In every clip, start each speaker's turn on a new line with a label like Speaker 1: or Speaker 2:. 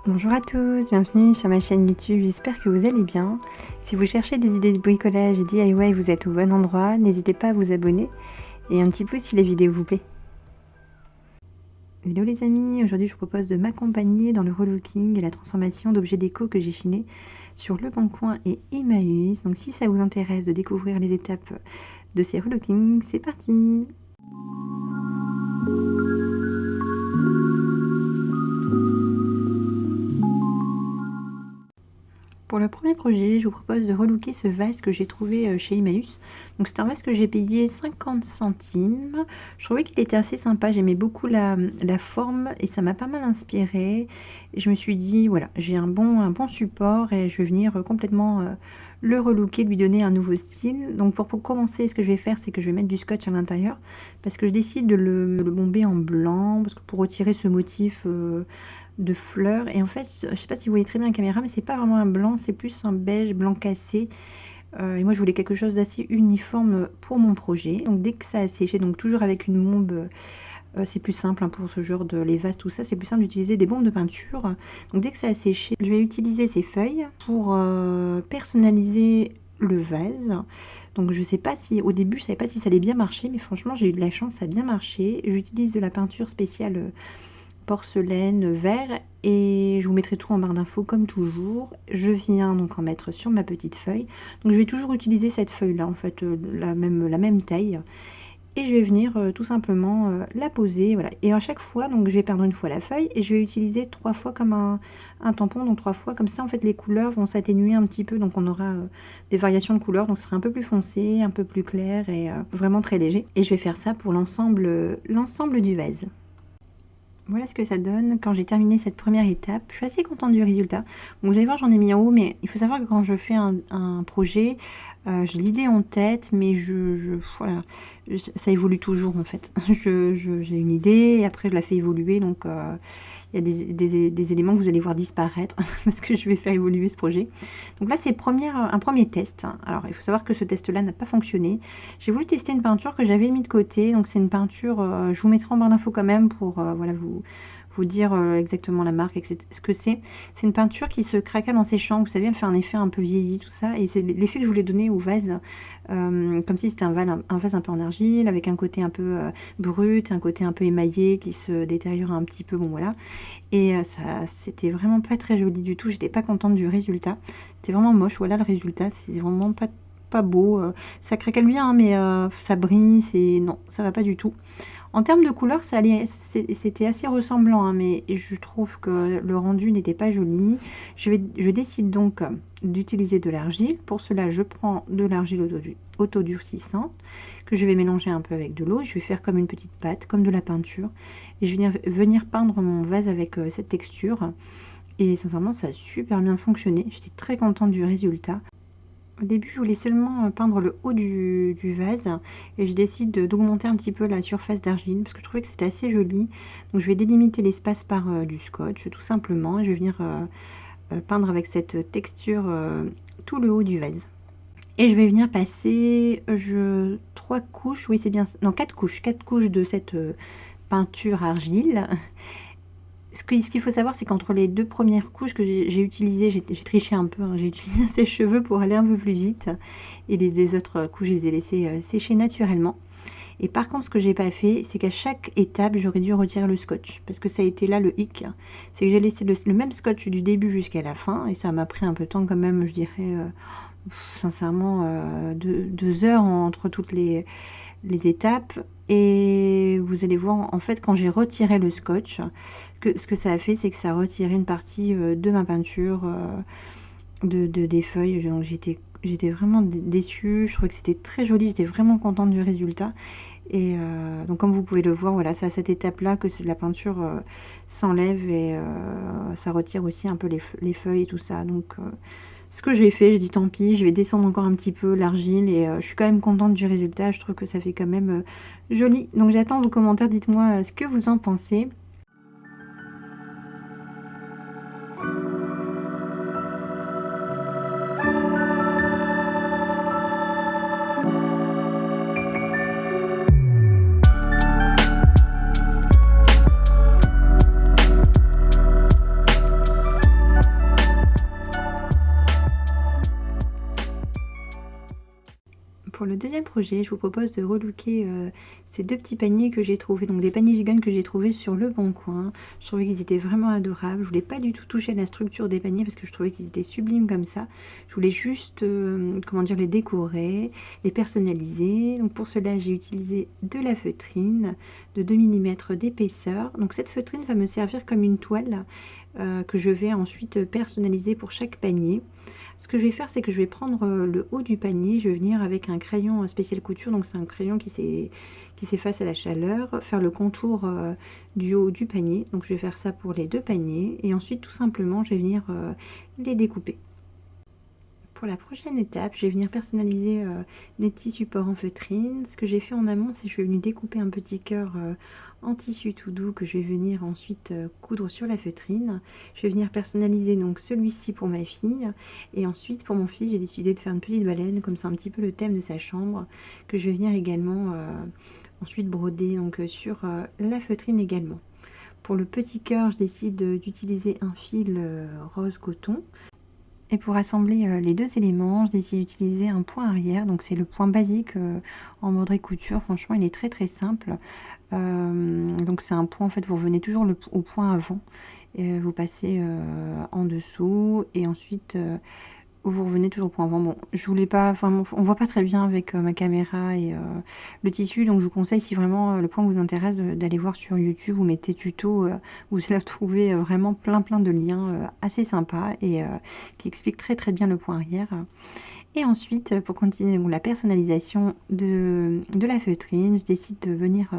Speaker 1: Bonjour à tous, bienvenue sur ma chaîne YouTube, j'espère que vous allez bien. Si vous cherchez des idées de bricolage et DIY, vous êtes au bon endroit, n'hésitez pas à vous abonner et un petit pouce si la vidéo vous plaît. Hello les amis, aujourd'hui je vous propose de m'accompagner dans le relooking et la transformation d'objets déco que j'ai chinés sur Leboncoin et Emmaüs. Donc si ça vous intéresse de découvrir les étapes de ces relookings, c'est parti! Pour le premier projet, je vous propose de relooker ce vase que j'ai trouvé chez Emmaüs. Donc c'est un vase que j'ai payé 50 centimes. Je trouvais qu'il était assez sympa, j'aimais beaucoup la forme et ça m'a pas mal inspiré. Et je me suis dit, voilà, j'ai un bon support et je vais venir complètement le relooker, lui donner un nouveau style. Donc pour commencer, ce que je vais faire, c'est que je vais mettre du scotch à l'intérieur parce que je décide de le bomber en blanc, parce que pour retirer ce motif de fleurs. Et en fait, je sais pas si vous voyez très bien la caméra, mais c'est pas vraiment un blanc, c'est plus un beige blanc cassé. Et moi je voulais quelque chose d'assez uniforme pour mon projet. Donc dès que ça a séché, donc toujours avec une bombe, c'est plus simple hein, pour ce genre de les vases, tout ça, c'est plus simple d'utiliser des bombes de peinture. Donc dès que ça a séché, je vais utiliser ces feuilles pour personnaliser le vase. Donc je sais pas si au début je savais pas si ça allait bien marcher, mais franchement j'ai eu de la chance, ça a bien marché. J'utilise de la peinture spéciale porcelaine, verre, et je vous mettrai tout en barre d'infos comme toujours. Je viens donc en mettre sur ma petite feuille. Donc je vais toujours utiliser cette feuille là en fait, la même taille, et je vais venir tout simplement la poser, voilà. Et à chaque fois, donc je vais perdre une fois la feuille et je vais utiliser 3 fois comme un tampon, donc 3 fois comme ça en fait les couleurs vont s'atténuer un petit peu, donc on aura des variations de couleurs, donc ce sera un peu plus foncé, un peu plus clair et vraiment très léger. Et je vais faire ça pour l'ensemble du vase. Voilà ce que ça donne quand j'ai terminé cette première étape. Je suis assez contente du résultat. Bon, vous allez voir, j'en ai mis en haut, mais il faut savoir que quand je fais un projet, j'ai l'idée en tête, mais voilà, ça évolue toujours en fait. J'ai une idée et après je la fais évoluer, donc il y a des éléments que vous allez voir disparaître parce que je vais faire évoluer ce projet. Donc là, c'est un premier test. Alors, il faut savoir que ce test-là n'a pas fonctionné. J'ai voulu tester une peinture que j'avais mis de côté. Donc, c'est une peinture, je vous mettrai en barre d'infos quand même pour voilà, vous dire exactement la marque, etc., ce que c'est. C'est une peinture qui se craquelle en séchant. Vous savez, elle fait un effet un peu vieilli, tout ça. Et c'est l'effet que je voulais donner au vase, comme si c'était un vase un peu en argile, avec un côté un peu brut, un côté un peu émaillé qui se détériore un petit peu. Bon, voilà. Et ça, c'était vraiment pas très joli du tout. J'étais pas contente du résultat. C'était vraiment moche. Voilà le résultat. C'est vraiment pas beau. Ça craquelle bien, hein, mais ça brille. Non, ça va pas du tout. En termes de couleur, c'était assez ressemblant, hein, mais je trouve que le rendu n'était pas joli. Je décide donc d'utiliser de l'argile. Pour cela, je prends de l'argile autodurcissante que je vais mélanger un peu avec de l'eau. Je vais faire comme une petite pâte, comme de la peinture. Et je vais venir peindre mon vase avec cette texture. Et sincèrement, ça a super bien fonctionné. J'étais très contente du résultat. Au début, je voulais seulement peindre le haut du vase et je décide d'augmenter un petit peu la surface d'argile parce que je trouvais que c'était assez joli. Donc, je vais délimiter l'espace par du scotch tout simplement et je vais venir peindre avec cette texture tout le haut du vase. Et je vais venir passer 3 couches, oui c'est bien, non 4 couches de cette peinture argile. Ce qu'il faut savoir, c'est qu'entre les 2 premières couches que j'ai utilisées, j'ai triché un peu, hein, j'ai utilisé un sèche-cheveux pour aller un peu plus vite. Et les autres couches, je les ai laissées sécher naturellement. Et par contre, ce que j'ai pas fait, c'est qu'à chaque étape, j'aurais dû retirer le scotch. Parce que ça a été là le hic. C'est que j'ai laissé le même scotch du début jusqu'à la fin. Et ça m'a pris un peu de temps quand même, je dirais, sincèrement, 2 heures entre toutes les étapes. Et vous allez voir en fait quand j'ai retiré le scotch que ce que ça a fait, c'est que ça a retiré une partie de ma peinture, des feuilles. Donc j'étais vraiment déçue. Je trouvais que c'était très joli, j'étais vraiment contente du résultat. Et donc comme vous pouvez le voir, voilà, c'est à cette étape là que la peinture s'enlève et ça retire aussi un peu les feuilles et tout ça. Donc ce que j'ai fait, j'ai dit tant pis, je vais descendre encore un petit peu l'argile et je suis quand même contente du résultat. Je trouve que ça fait quand même joli. Donc j'attends vos commentaires, dites-moi ce que vous en pensez. Pour le deuxième projet, je vous propose de relooker ces deux petits paniers que j'ai trouvés, donc des paniers gigones que j'ai trouvés sur Le Bon Coin. Je trouvais qu'ils étaient vraiment adorables. Je voulais pas du tout toucher à la structure des paniers parce que je trouvais qu'ils étaient sublimes comme ça. Je voulais juste, comment dire, les décorer, les personnaliser. Donc pour cela, j'ai utilisé de la feutrine de 2 mm d'épaisseur. Donc cette feutrine va me servir comme une toile que je vais ensuite personnaliser pour chaque panier. Ce que je vais faire, c'est que je vais prendre le haut du panier, je vais venir avec un crayon spécial couture, donc c'est un crayon qui s'efface à la chaleur, faire le contour du haut du panier. Donc je vais faire ça pour les deux paniers et ensuite tout simplement je vais venir les découper. Pour la prochaine étape, je vais venir personnaliser des petits supports en feutrine. Ce que j'ai fait en amont, c'est que je vais venir découper un petit cœur en tissu tout doux que je vais venir ensuite coudre sur la feutrine. Je vais venir personnaliser donc celui-ci pour ma fille. Et ensuite, pour mon fils, j'ai décidé de faire une petite baleine, comme c'est un petit peu le thème de sa chambre, que je vais venir également ensuite broder donc, sur la feutrine également. Pour le petit cœur, je décide d'utiliser un fil rose coton. Et pour assembler les deux éléments, je décide d'utiliser un point arrière. Donc c'est le point basique en broderie couture. Franchement, il est très très simple. Donc c'est un point, en fait, vous revenez toujours au point avant. Et vous passez en dessous et ensuite vous revenez toujours au point avant. Bon, je voulais pas vraiment, on voit pas très bien avec ma caméra et le tissu, donc je vous conseille, si vraiment le point vous intéresse, d'aller voir sur YouTube. Vous mettez tuto, vous allez trouver vraiment plein de liens assez sympas et qui expliquent très bien le point arrière. Et ensuite, pour continuer donc, la personnalisation de la feutrine, je décide de venir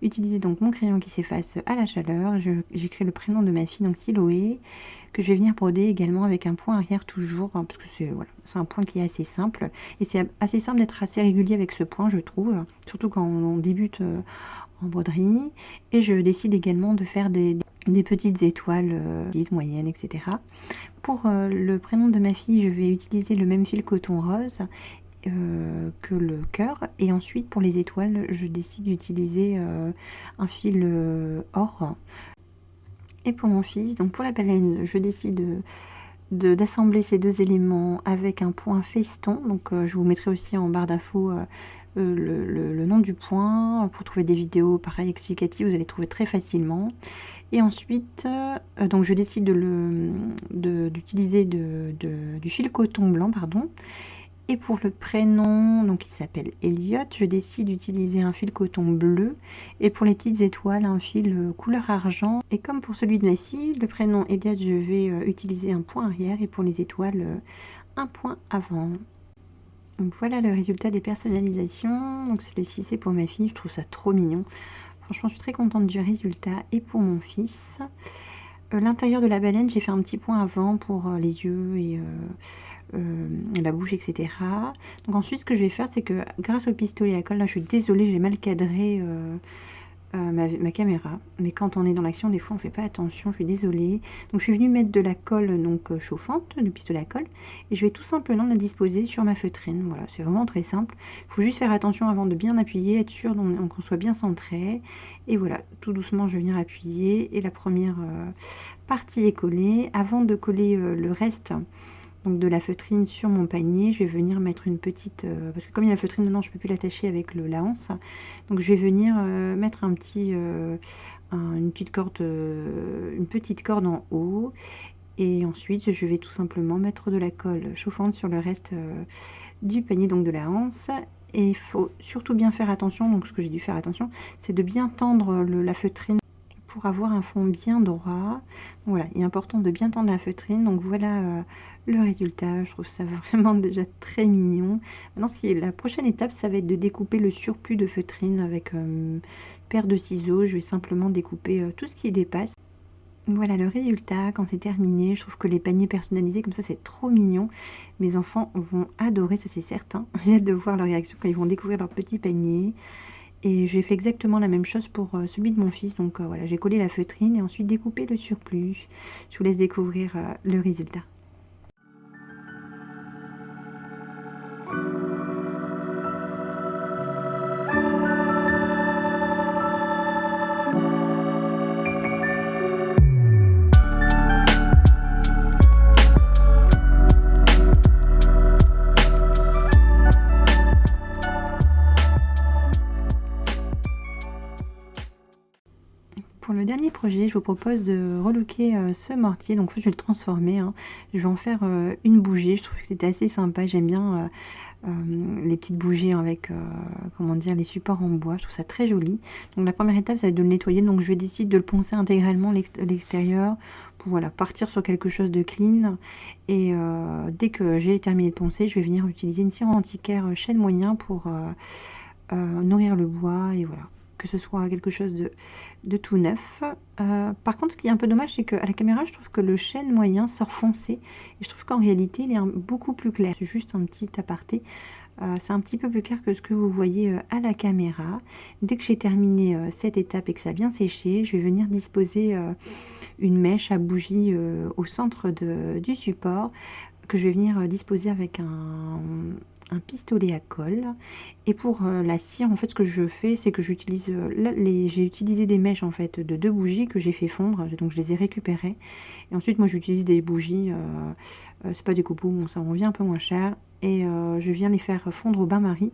Speaker 1: utiliser donc mon crayon qui s'efface à la chaleur. J'écris le prénom de ma fille, donc Siloé, que je vais venir broder également avec un point arrière toujours, hein, parce que c'est voilà, un point qui est assez simple. Et c'est assez simple d'être assez régulier avec ce point, je trouve, surtout quand on débute en broderie. Et je décide également de faire des petites étoiles, petites, moyennes, etc. Pour le prénom de ma fille, je vais utiliser le même fil coton rose que le cœur. Et ensuite, pour les étoiles, je décide d'utiliser un fil or. Et pour mon fils, donc pour la baleine, je décide d'assembler ces deux éléments avec un point feston. Donc je vous mettrai aussi en barre d'infos le nom du point. Pour trouver des vidéos pareil explicatives, vous allez trouver très facilement. Et ensuite, donc je décide d'utiliser du fil coton blanc, pardon. Et pour le prénom, donc il s'appelle Elliot, je décide d'utiliser un fil coton bleu. Et pour les petites étoiles, un fil couleur argent. Et comme pour celui de ma fille, le prénom Elliot, je vais utiliser un point arrière. Et pour les étoiles, un point avant. Donc voilà le résultat des personnalisations. Donc celui-ci, c'est pour ma fille, je trouve ça trop mignon. Franchement, je suis très contente du résultat. Et pour mon fils, l'intérieur de la baleine, j'ai fait un petit point avant pour les yeux et la bouche, etc. Donc ensuite, ce que je vais faire, c'est que grâce au pistolet à colle, là, je suis désolée, j'ai mal cadré ma caméra. Mais quand on est dans l'action, des fois, on fait pas attention, je suis désolée. Donc je suis venue mettre de la colle donc chauffante, du pistolet à colle, et je vais tout simplement la disposer sur ma feutrine. Voilà, c'est vraiment très simple. Il faut juste faire attention avant de bien appuyer, être sûr qu'on soit bien centré. Et voilà, tout doucement, je vais venir appuyer. Et la première partie est collée. Avant de coller le reste donc de la feutrine sur mon panier, je vais venir mettre une petite, parce que comme il y a la feutrine maintenant, je peux plus l'attacher avec la hanse, donc je vais venir mettre une petite corde en haut, et ensuite je vais tout simplement mettre de la colle chauffante sur le reste du panier, donc de la hanse. Et il faut surtout bien faire attention, donc ce que j'ai dû faire attention, c'est de bien tendre la feutrine pour avoir un fond bien droit. Donc voilà, il est important de bien tendre la feutrine. Donc voilà le résultat. Je trouve ça vraiment déjà très mignon. Maintenant, la prochaine étape, ça va être de découper le surplus de feutrine avec une paire de ciseaux. Je vais simplement découper tout ce qui dépasse. Voilà le résultat quand c'est terminé. Je trouve que les paniers personnalisés comme ça, c'est trop mignon. Mes enfants vont adorer, ça c'est certain. J'ai hâte de voir leur réaction quand ils vont découvrir leur petit panier. Et j'ai fait exactement la même chose pour celui de mon fils. Donc voilà, j'ai collé la feutrine et ensuite découpé le surplus. Je vous laisse découvrir le résultat. Roger, je vous propose de relooker ce mortier. Donc en fait, je vais le transformer, hein. Je vais en faire une bougie. Je trouve que c'était assez sympa. J'aime bien les petites bougies avec, comment dire, les supports en bois. Je trouve ça très joli. Donc la première étape, ça va être de le nettoyer. Donc je vais décider de le poncer intégralement l'extérieur pour voilà, partir sur quelque chose de clean. Et dès que j'ai terminé de poncer, je vais venir utiliser une cire antiquaire chêne moyen pour nourrir le bois et voilà, que ce soit quelque chose de tout neuf. Par contre, ce qui est un peu dommage, c'est qu'à la caméra, je trouve que le chêne moyen sort foncé. Et je trouve qu'en réalité, il est beaucoup plus clair. C'est juste un petit aparté. C'est un petit peu plus clair que ce que vous voyez à la caméra. Dès que j'ai terminé cette étape et que ça a bien séché, je vais venir disposer une mèche à bougie au centre du support que je vais venir disposer avec un pistolet à colle. Et pour la cire, en fait, ce que je fais, c'est que j'utilise j'ai utilisé des mèches en fait de 2 bougies que j'ai fait fondre, donc je les ai récupérées. Et ensuite, moi, j'utilise des bougies, c'est pas des copeaux, bon, ça revient un peu moins cher. Et je viens les faire fondre au bain-marie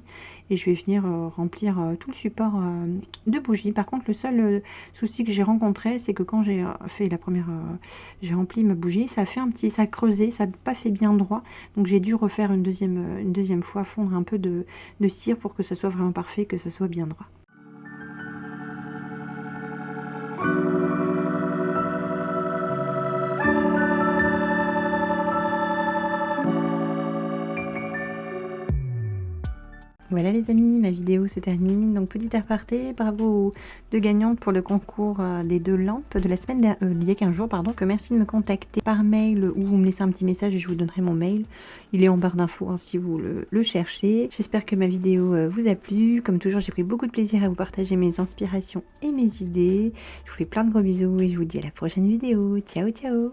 Speaker 1: et je vais venir remplir tout le support de bougies. Par contre, le seul souci que j'ai rencontré, c'est que quand j'ai fait la première, j'ai rempli ma bougie, ça a fait ça a creusé, ça n'a pas fait bien droit. Donc j'ai dû refaire une deuxième fois, fondre un peu de cire pour que ce soit vraiment parfait, que ce soit bien droit. Voilà les amis, ma vidéo se termine. Donc petit aparté, bravo aux 2 gagnantes pour le concours des 2 lampes de la semaine il y a 15 jours, pardon, que merci de me contacter par mail ou vous me laissez un petit message et je vous donnerai mon mail. Il est en barre d'infos hein, si vous le cherchez. J'espère que ma vidéo vous a plu. Comme toujours, j'ai pris beaucoup de plaisir à vous partager mes inspirations et mes idées. Je vous fais plein de gros bisous et je vous dis à la prochaine vidéo. Ciao ciao.